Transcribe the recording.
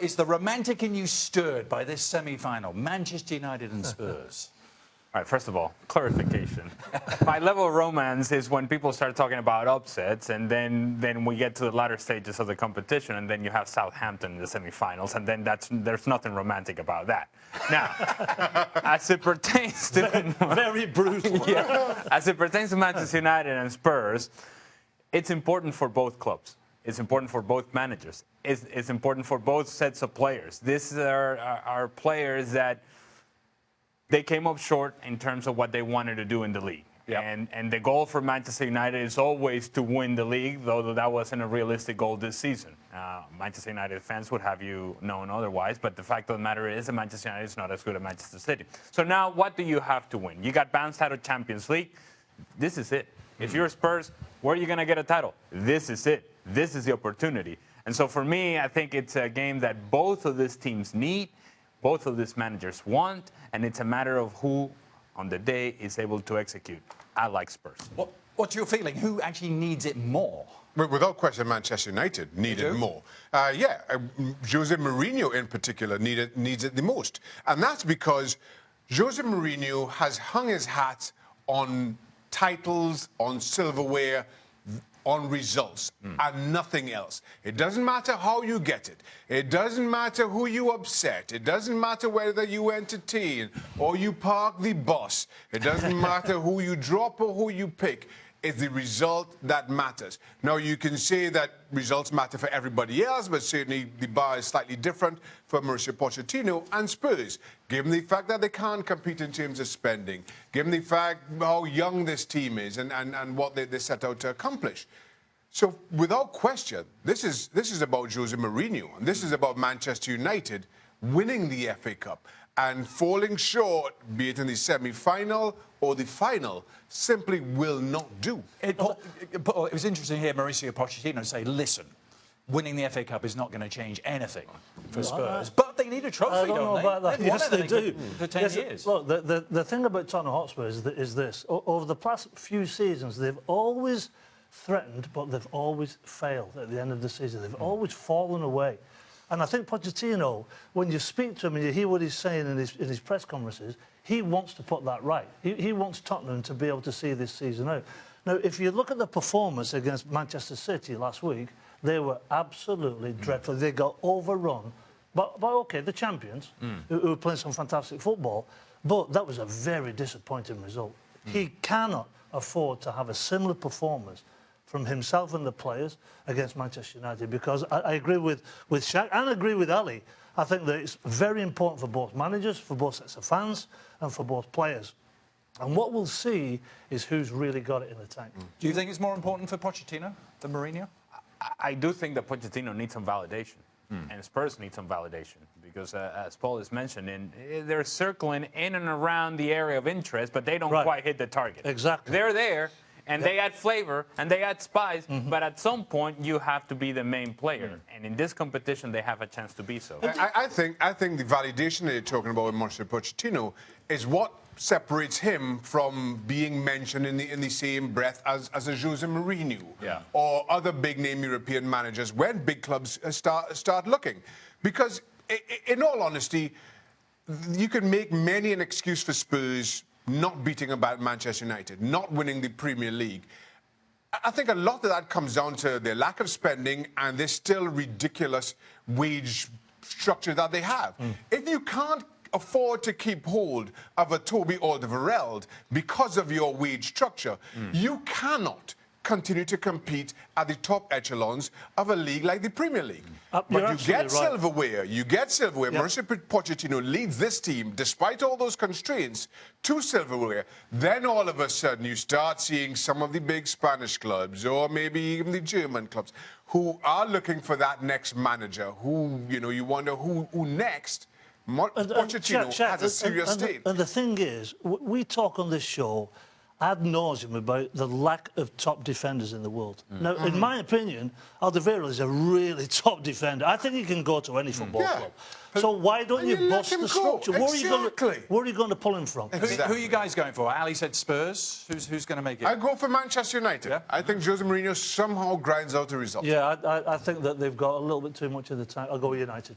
is the romantic in you stirred by this semi-final? Manchester United and Spurs. All right, first of all, clarification. My level of romance is when people start talking about upsets, and then we get to the latter stages of the competition, and then you have Southampton in the semifinals, and then there's nothing romantic about that. Now, as it pertains to... Very brutal. Yeah, as it pertains to Manchester United and Spurs, it's important for both clubs. It's important for both managers. It's important for both sets of players. These are players that they came up short in terms of what they wanted to do in the league. Yep. And the goal for Manchester United is always to win the league, though that wasn't a realistic goal this season. Manchester United fans would have you known otherwise, but the fact of the matter is that Manchester United is not as good as Manchester City. So now what do you have to win? You got bounced out of Champions League. This is it. If you're Spurs, where are you going to get a title? This is it. This is the opportunity. And so for me, I think it's a game that both of these teams need, both of these managers want, and it's a matter of who on the day is able to execute. I like Spurs. What's your feeling? Who actually needs it more? Without question, Manchester United needed more. Jose Mourinho in particular needs it the most. And that's because Jose Mourinho has hung his hat on titles, on silverware, on results and nothing else. It doesn't matter how you get it. It doesn't matter who you upset. It doesn't matter whether you entertain or you park the bus. It doesn't matter who you drop or who you pick. It's the result that matters. Now, you can say that results matter for everybody else, but certainly the bar is slightly different for Mauricio Pochettino and Spurs, given the fact that they can't compete in terms of spending, given the fact how young this team is and what they set out to accomplish. So, without question, this is about Jose Mourinho, and this is about Manchester United winning the FA Cup. And falling short, be it in the semi-final or the final, simply will not do. It was interesting to hear Mauricio Pochettino say, listen, winning the FA Cup is not going to change anything for Spurs. But they need a trophy, I don't know about that. Yes, they do. For 10 yes, years. Look, the thing about Tottenham Hotspur is this. Over the past few seasons, they've always threatened, but they've always failed at the end of the season. They've always fallen away. And I think Pochettino, when you speak to him and you hear what he's saying in his press conferences, he wants to put that right. He wants Tottenham to be able to see this season out. Now, if you look at the performance against Manchester City last week, they were absolutely dreadful. They got overrun. But OK, the champions, who were playing some fantastic football, but that was a very disappointing result. He cannot afford to have a similar performance from himself and the players against Manchester United, because I agree with Shaq and I agree with Ali. I think that it's very important for both managers, for both sets of fans and for both players. And what we'll see is who's really got it in the tank. Do you think it's more important for Pochettino than Mourinho? I do think that Pochettino needs some validation, and Spurs need some validation, because as Paul has mentioned, they're circling in and around the area of interest, but they don't quite hit the target. Exactly. They're there. And they add flavor and they add spice, but at some point you have to be the main player. And in this competition, they have a chance to be so. I think the validation that you're talking about with Mauricio Pochettino is what separates him from being mentioned in the same breath as a Jose Mourinho or other big-name European managers when big clubs start looking. Because, in all honesty, you can make many an excuse for Spurs not beating about Manchester United, not winning the Premier League. I think a lot of that comes down to their lack of spending and their still ridiculous wage structure that they have. If you can't afford to keep hold of a Toby Alderweireld because of your wage structure, you cannot continue to compete at the top echelons of a league like the Premier League. But you get silverware. Mauricio Pochettino leads this team, despite all those constraints, to silverware. Then all of a sudden you start seeing some of the big Spanish clubs, or maybe even the German clubs, who are looking for that next manager, who, you wonder who next. Pochettino has a serious stake. And the thing is, we talk on this show ad nauseum about the lack of top defenders in the world. Now, in my opinion, Alderweireld is a really top defender. I think he can go to any football club. So why don't you bust the structure? Where are you going to pull him from? Who are you guys going for? Ali said Spurs. Who's going to make it? I go for Manchester United. Yeah? I think Jose Mourinho somehow grinds out the result. Yeah, I think that they've got a little bit too much of the time. I'll go with United.